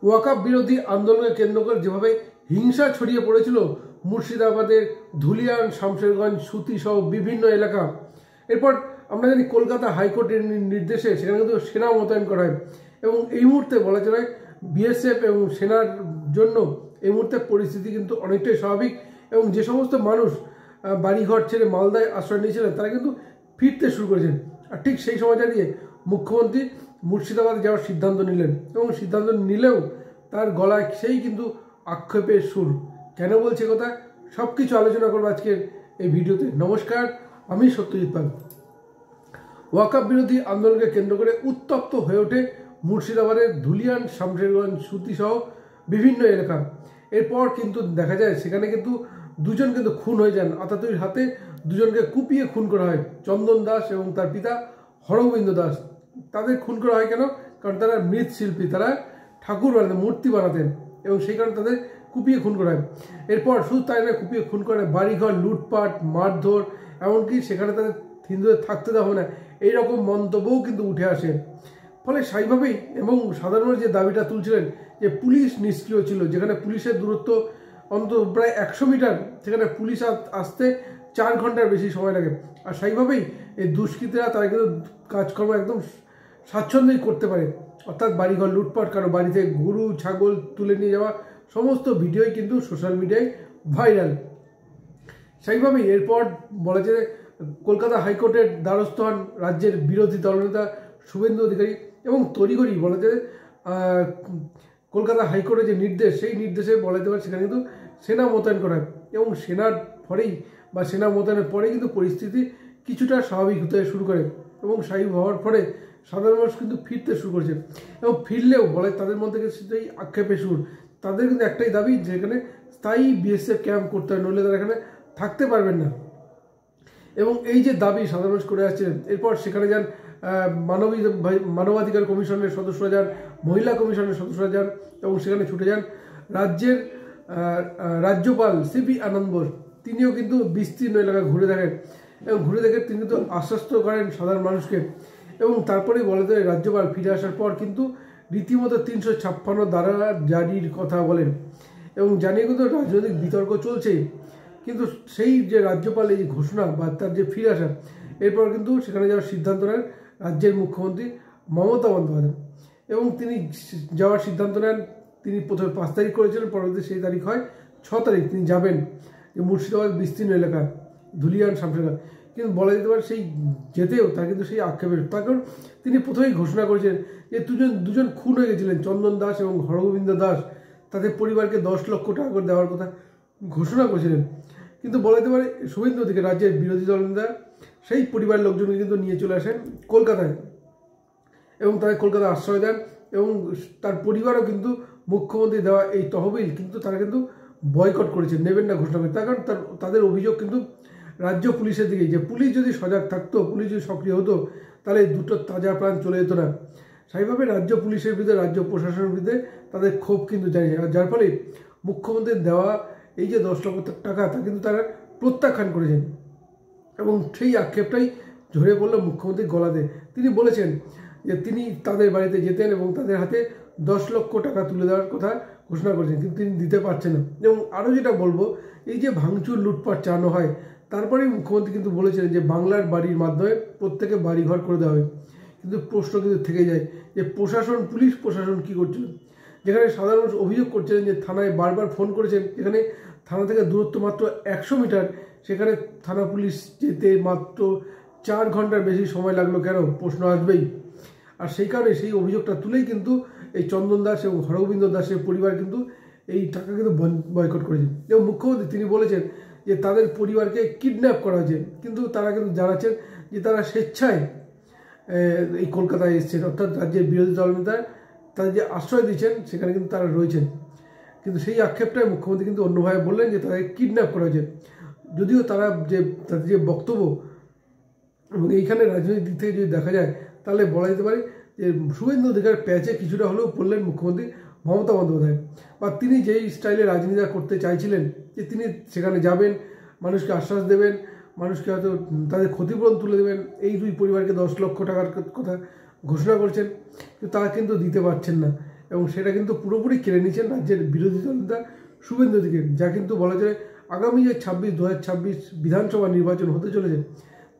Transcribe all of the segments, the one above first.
ওয়াকআপ বিরোধী আন্দোলনকে কেন্দ্র করে যেভাবে হিংসা ছড়িয়ে পড়েছিল মুর্শিদাবাদের ধুলিয়ান, শামশেরগঞ্জ, সুতি সহ বিভিন্ন এলাকা, এরপর আমরা জানি কলকাতা হাইকোর্টের নির্দেশে সেখানে কিন্তু সেনা মোতায়েন করা হয় এবং এই মুহূর্তে বলা যায় বিএসএফ এবং সেনার জন্য এই মুহূর্তে পরিস্থিতি কিন্তু অনেকটাই স্বাভাবিক এবং যে সমস্ত মানুষ বাড়িঘর ছেড়ে মালদায় আশ্রয় নিয়েছিলেন তারা কিন্তু ফিরতে শুরু করেছেন। আর ঠিক সেই সময় দাঁড়িয়ে মুখ্যমন্ত্রী মুর্শিদাবাদে যাওয়ার সিদ্ধান্ত নিলেন এবং সিদ্ধান্ত নিলেও তার গলায় সেই কিন্তু আক্ষেপের সুর। কেন বলছে কথা সব কিছু আলোচনা করবো আজকের এই ভিডিওতে। নমস্কার, আমি সত্যজিৎ পাল। ওয়াকআপ বিরোধী আন্দোলনকে কেন্দ্র করে উত্তপ্ত হয়ে ওঠে মুর্শিদাবাদের ধুলিয়ান, শামশেরগঞ্জ, সুতি সহ বিভিন্ন এলাকা। এরপর কিন্তু দেখা যায় সেখানে কিন্তু দুজন কিন্তু খুন হয়ে যান। আতাতুরির হাতে দুজনকে কুপিয়ে খুন করা হয়, চন্দন দাস এবং তার পিতা হরগোবিন্দ দাস। তাদের খুন করা হয় কেন? কারণ তারা মৃৎশিল্পী, তারা ঠাকুর বানাতেন, মূর্তি বানাতেন এবং সেই কারণে তাদের কুপিয়ে খুন করা হয়। এরপর শুধু তাই না, কুপিয়ে খুন করে বাড়িঘর লুটপাট, মারধর, এমনকি সেখানে তাদের হিন্দুদের থাকতে দেওয়া হবে না, এইরকম মন্তব্যও কিন্তু উঠে আসে। ফলে স্বাভাবিকভাবেই এবং সাধারণ যে দাবিটা তুলছিলেন যে পুলিশ নিষ্ক্রিয় ছিল, যেখানে পুলিশের দূরত্ব অন্তত প্রায় 100 মিটার, সেখানে পুলিশ আসতে 4 ঘন্টার বেশি সময় লাগে। আর সেইভাবেই এই দুষ্কৃতীরা তারা কিন্তু কাজকর্ম একদম স্বাচ্ছন্দ্যেই করতে পারে, অর্থাৎ বাড়িঘর লুটপাট, কারো বাড়িতে গরু ছাগল তুলে নিয়ে যাওয়া, সমস্ত ভিডিওই কিন্তু সোশ্যাল মিডিয়ায় ভাইরাল। সেইভাবেই এরপর বলা যায় কলকাতা হাইকোর্টের দ্বারস্থ হন রাজ্যের বিরোধী দলনেতা শুভেন্দু অধিকারী এবং তড়িঘড়ি বলা যায় কলকাতা হাইকোর্টের যে নির্দেশ, সেই নির্দেশে বলা যেতে পারে সেখানে কিন্তু সেনা মোতায়েন করা হয় এবং সেনার পরেই বা সেনা মোতায়েনের পরেই কিন্তু পরিস্থিতি কিছুটা স্বাভাবিক হতে শুরু করে এবং স্বাভাবিক হওয়ার পরে সাধারণ মানুষ কিন্তু ফিরতে শুরু করেছে এবং ফিরলেও বলে তাদের মধ্যে সেই আক্ষেপের সুর। তাদের কিন্তু একটাই দাবি, যেখানে স্থায়ী বিএসএফ ক্যাম্প করতে হয়, নইলে তারা এখানে থাকতে পারবেন না। এবং এই যে দাবি সাধারণ মানুষ করে আসছিলেন, এরপর সেখানে যান মানবাধিকার কমিশনের সদস্যরা যান, মহিলা কমিশনের সদস্যরা যান এবং সেখানে ছুটে যান রাজ্যের রাজ্যপাল সিপি আনন্দ বোস। তিনিও কিন্তু বিস্তীর্ণ এলাকা ঘুরে দেখেন এবং ঘুরে দেখে তিনি কিন্তু আশ্বস্ত করেন সাধারণ মানুষকে এবং তারপরেই বলে দেয় রাজ্যপাল ফিরে আসার পর কিন্তু রীতিমতো 356 ধারা জারির কথা বলেন এবং জানিয়ে কিন্তু রাজনৈতিক বিতর্ক চলছে। কিন্তু সেই যে রাজ্যপাল এই ঘোষণা বা তার যে ফিরে আসা, এরপর কিন্তু সেখানে যাওয়ার সিদ্ধান্ত নেন রাজ্যের মুখ্যমন্ত্রী মমতা বন্দ্যোপাধ্যায় এবং তিনি যাওয়ার সিদ্ধান্ত নেন। তিনি প্রথমে 5 তারিখ করেছিলেন, পরবর্তী সেই তারিখ হয় 6 তারিখ, তিনি যাবেন যে মুর্শিদাবাদ বিস্তীর্ণ এলাকা ধুলিয়ান, শামশেরগঞ্জ। কিন্তু বলা যেতে পারে সেই যেতেও তার কিন্তু সেই আক্ষেপের, তার কারণ তিনি প্রথমেই ঘোষণা করেছিলেন যে দুজন খুন হয়ে গেছিলেন, চন্দন দাস এবং হরগোবিন্দ দাস, তাদের পরিবারকে 10 লক্ষ টাকা করে দেওয়ার কথা ঘোষণা করেছিলেন। কিন্তু বলা যেতে পারে শুভেন্দু অধিকারী রাজ্যের বিরোধী দলনেতা সেই পরিবারের লোকজনকে কিন্তু নিয়ে চলে আসেন কলকাতায় এবং তাদের কলকাতায় আশ্রয় দেন এবং তার পরিবারও কিন্তু মুখ্যমন্ত্রী দেওয়া এই তহবিল কিন্তু তারা কিন্তু বয়কট করেছেন, নেবেন না ঘোষণা করে। তার কারণ তাদের অভিযোগ কিন্তু রাজ্য পুলিশের দিকে, যে পুলিশ যদি সজাগ থাকতো, পুলিশ যদি সক্রিয় হতো, তাহলে দুটো তাজা প্রাণ চলে যেত না। সেইভাবে রাজ্য পুলিশের বিরুদ্ধে, রাজ্য প্রশাসনের বিরুদ্ধে তাদের ক্ষোভ কিন্তু জানিয়ে, যার ফলে মুখ্যমন্ত্রীর দেওয়া এই যে 10 লক্ষ টাকা তা কিন্তু তারা প্রত্যাখ্যান করেছেন এবং সেই আক্ষেপটাই ঝরে পড়ল মুখ্যমন্ত্রীর গলাতে। তিনি বলেছেন যে তিনি তাদের বাড়িতে যেতেন এবং তাদের হাতে 10 লক্ষ টাকা তুলে দেওয়ার কথা ঘোষণা করেছেন, কিন্তু তিনি দিতে পারছেন না। এবং আরও যেটা বলবো, এই যে ভাঙচুর লুটপাট চালানো হয়, তারপরেই মুখ্যমন্ত্রী কিন্তু বলেছিলেন যে বাংলার বাড়ির মাধ্যমে প্রত্যেকে বাড়িঘর করে দেওয়া হবে। কিন্তু প্রশ্ন কিন্তু থেকে যায় যে প্রশাসন, পুলিশ প্রশাসন কী করছিল, যেখানে সাধারণ মানুষ অভিযোগ করছিলেন যে থানায় বারবার ফোন করেছেন, যেখানে থানা থেকে দূরত্ব মাত্র 100 মিটার, সেখানে থানা পুলিশ যেতে মাত্র 4 ঘন্টার বেশি সময় লাগলো কেন, প্রশ্ন আসবেই। আর সেই কারণে সেই অভিযোগটা তুলেই কিন্তু এই চন্দন দাস এবং হরগোবিন্দ দাসের পরিবার কিন্তু এই টাকা কিন্তু বয়কট করেছেন এবং মুখ্যমন্ত্রী তিনি বলেছেন যে তাদের পরিবারকে কিডন্যাপ করা হয়েছে, কিন্তু তারা কিন্তু জানাচ্ছেন যে তারা স্বেচ্ছায় এই কলকাতায় এসেছেন, অর্থাৎ রাজ্যের বিরোধী দলনেতা তারা যে আশ্রয় দিচ্ছেন সেখানে কিন্তু তারা রয়েছেন। কিন্তু সেই আক্ষেপটাই মুখ্যমন্ত্রী কিন্তু অন্যভাবে বললেন যে তাদেরকে কিডন্যাপ করা হয়েছে, যদিও তারা যে তাদের যে বক্তব্য এবং এইখানে রাজনৈতিক দিক থেকে যদি দেখা যায় তাহলে বলা যেতে পারে যে শুভেন্দু অধিকার প্যাচে কিছুটা হলেও পড়লেন মুখ্যমন্ত্রী মমতা বন্দ্যোপাধ্যায়, বা তিনি যেই স্টাইলে রাজনীতি করতে চাইছিলেন যে তিনি সেখানে যাবেন, মানুষকে আশ্বাস দেবেন, মানুষকে হয়তো তাদের ক্ষতিপূরণ তুলে দেবেন, এই দুই পরিবারকে 10 লক্ষ টাকার কথা ঘোষণা করছেন, কিন্তু তারা কিন্তু দিতে পারছেন না এবং সেটা কিন্তু পুরোপুরি কেড়ে নিয়েছেন রাজ্যের বিরোধী দলনেতা শুভেন্দু অধিকারী, যা কিন্তু বলা যায় আগামী যে 2026 বিধানসভা নির্বাচন হতে চলেছে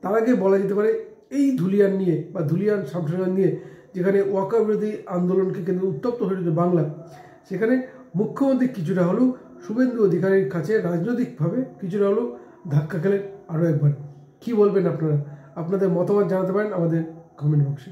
তার আগে বলা যেতে পারে এই ধুলিয়ান নিয়ে বা ধুলিয়ান শামসাগান নিয়ে, যেখানে ওয়াকা বিরোধী আন্দোলনকে কেন্দ্রে উত্তপ্ত হয়ে রয়েছে বাংলা, সেখানে মুখ্যমন্ত্রী কিছুটা হলেও শুভেন্দু অধিকারীর কাছে রাজনৈতিকভাবে কিছুটা হলেও ধাক্কা খেলেন আরও একবার। কী বলবেন আপনারা? আপনাদের মতামত জানাতে পারেন আমাদের কমেন্ট বক্সে।